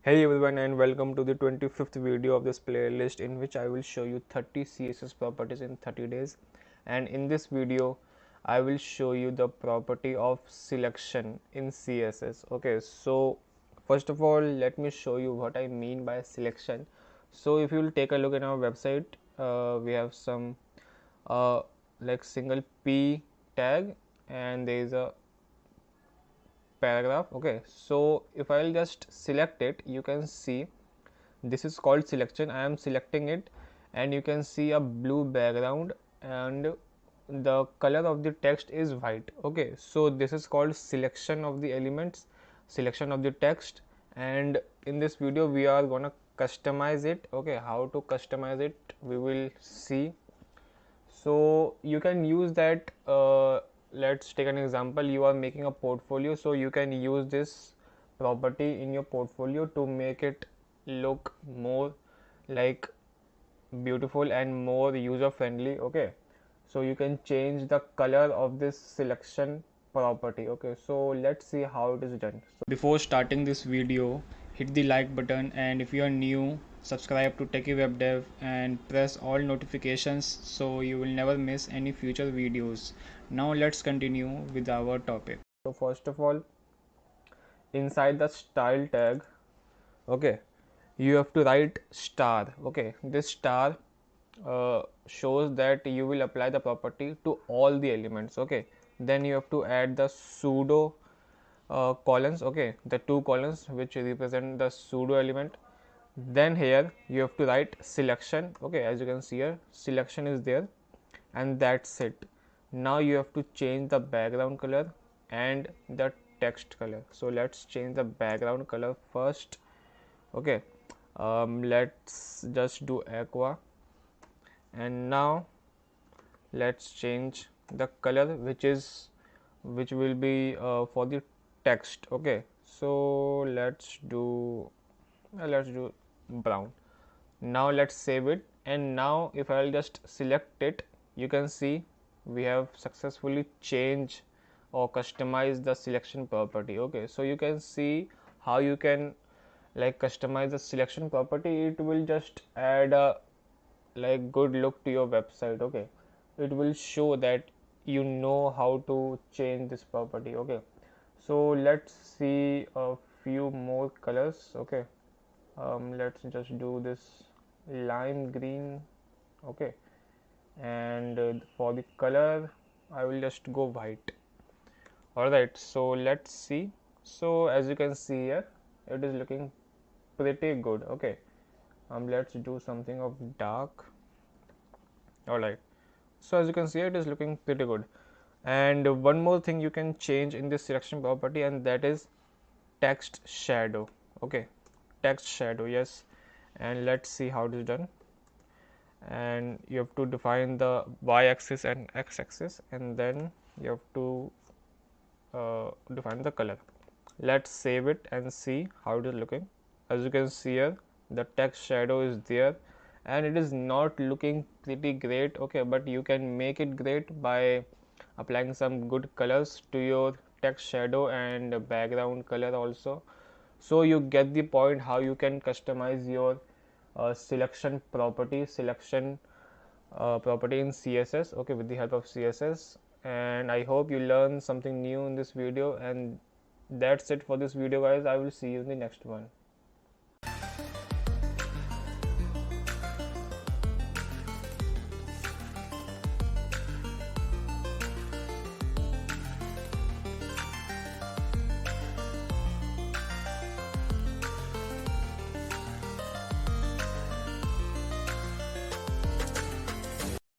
Hey everyone, and welcome to the 25th video of this playlist in which I will show you 30 CSS properties in 30 days. And in this video I will show you the property of selection in CSS. Okay, so first of all let me show you what I mean by selection. So if you will take a look at our website, we have some like single p tag and there is a paragraph. Okay, so if I'll just select it, you can see this is called selection. I am selecting it and you can see a blue background and the color of the text is white. Okay, so this is called selection of the elements, selection of the text, and in this video we are gonna customize it. Okay, how to customize it we will see. So you can use that, let's take an example. You are making a portfolio, so you can use this property in your portfolio to make it look more like beautiful and more user friendly. Okay, so you can change the color of this selection property. Okay, so let's see how it is done. So before starting this video, hit the like button, and if you are new, subscribe to Techie Web Dev and press all notifications so you will never miss any future videos. Now let's continue with our topic. So first of all, inside the style tag, okay, you have to write star. Okay, this star shows that you will apply the property to all the elements. Okay, then you have to add the pseudo columns. Okay, the two columns which represent the pseudo element. Then here you have to write selection. Okay, as you can see here, selection is there, and that's it. Now you have to change the background color and the text color. So let's change the background color first. Okay, let's just do aqua, and now let's change the color which will be for the text. Okay, so let's do brown. Now let's save it, and now if I'll just select it, you can see we have successfully changed or customized the selection property. Okay, so you can see how you can like customize the selection property. It will just add a like good look to your website. Okay, it will show that you know how to change this property. Okay, so let's see a few more colors. Okay, let's just do this lime green. Okay, and for the color I will just go white. Alright, so let's see. So as you can see here, it is looking pretty good. Okay, let's do something of dark. Alright, so as you can see, it is looking pretty good. And one more thing you can change in this selection property, and that is text shadow. Okay, text shadow, yes. And let's see how it is done. And you have to define the y-axis and x-axis, and then you have to define the color. Let's save it and see how it is looking. As you can see here, the text shadow is there and it is not looking pretty great. Okay, but you can make it great by applying some good colors to your text shadow and background color also. So you get the point how you can customize your selection property property in CSS. Okay, with the help of CSS. And I hope you learned something new in this video, and that's it for this video guys. I will see you in the next one.